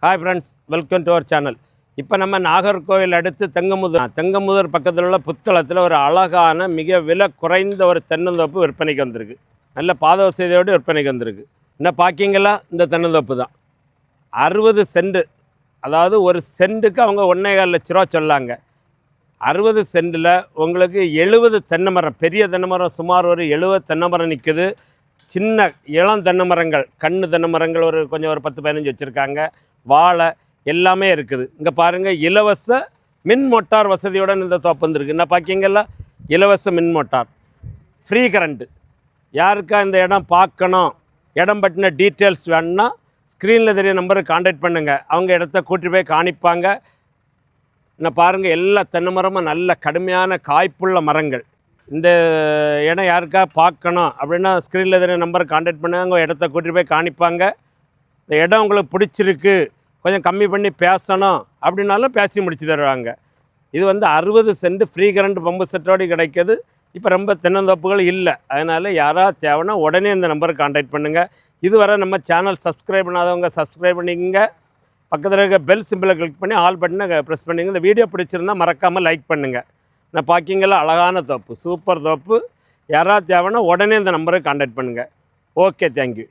Hi friends, welcome to our channel. இப்போ நம்ம நாகர்கோவில் அடுத்து தெங்கமுதூர் பக்கத்தில் உள்ள புத்தளத்தில் ஒரு அழகான மிக விலை குறைந்த ஒரு தென்னந்தோப்பு விற்பனைக்கு வந்திருக்கு. நல்ல பாத வசதியோடு விற்பனைக்கு வந்திருக்கு. என்ன பார்க்கிங்களா? இந்த தென்னந்தோப்பு தான் 60 சென்ட். அதாவது ஒரு சென்ட்டுக்கு அவங்க 1,4 லட்ச ரூபா சொல்லாங்க. 60 சென்டில் உங்களுக்கு 70 தென்னை மரம், பெரிய தென்னை மரம் சுமார் ஒரு 70 தென்னை மரம் நிற்குது. சின்ன இளம் தென்னை மரங்கள், கண்ணு தென்னை மரங்கள் ஒரு 10-15 வச்சுருக்காங்க. வாழை எல்லாமே இருக்குது. இங்கே பாருங்கள், இலவச மின் மோட்டார் வசதியுடன் இந்த தோப்பு வந்துருக்கு. என்ன பார்க்கிங்கல்ல, இலவச மின் மோட்டார், ஃப்ரீ கரண்ட்டு. யாருக்கா இந்த இடம் பார்க்கணும், இடம் பற்றின டீட்டெயில்ஸ் வேணும்னா ஸ்க்ரீனில் தெரிய நம்பருக்கு கான்டாக்ட் பண்ணுங்கள். அவங்க இடத்த கூட்டி போய் காணிப்பாங்க. என்ன பாருங்கள், எல்லா தென்னை மரமும் நல்ல கடுமையான காய்ப்புள்ள மரங்கள். இந்த இடம் யாருக்கா பார்க்கணும் அப்படின்னா ஸ்க்ரீனில் தெரிய நம்பருக்கு கான்டாக்ட் பண்ணுங்கள். அவங்க இடத்த கூட்டி போய் காணிப்பாங்க. இந்த இடம் உங்களுக்கு பிடிச்சிருக்கு, கொஞ்சம் கம்மி பண்ணி பேசணும் அப்படின்னாலும் பேசி முடிச்சு தருவாங்க. இது 60 சென்ட் ஃப்ரீ கரண்ட் பம்பு செட்டோடு கிடைக்கிது. இப்போ ரொம்ப தென்னந்தோப்புகள் இல்லை. அதனால் யாராவது தேவைன்னா உடனே இந்த நம்பருக்கு கான்டாக்ட் பண்ணுங்கள். இதுவரை நம்ம சேனல் சப்ஸ்கிரைப் பண்ணாதவங்க சப்ஸ்கிரைப் பண்ணிக்கங்க. பக்கத்தில் இருக்க பெல் சிம்பிளை கிளிக் பண்ணி ஆல் பட்டனை ப்ரெஸ் பண்ணிங்க. இந்த வீடியோ பிடிச்சிருந்தால் மறக்காமல் லைக் பண்ணுங்கள். நான் பார்க்கிங்களா, அழகான தோப்பு, சூப்பர் தோப்பு. யாராவது தேவைன்னா உடனே இந்த நம்பருக்கு கான்டாக்ட் பண்ணுங்கள். Okay, thank you.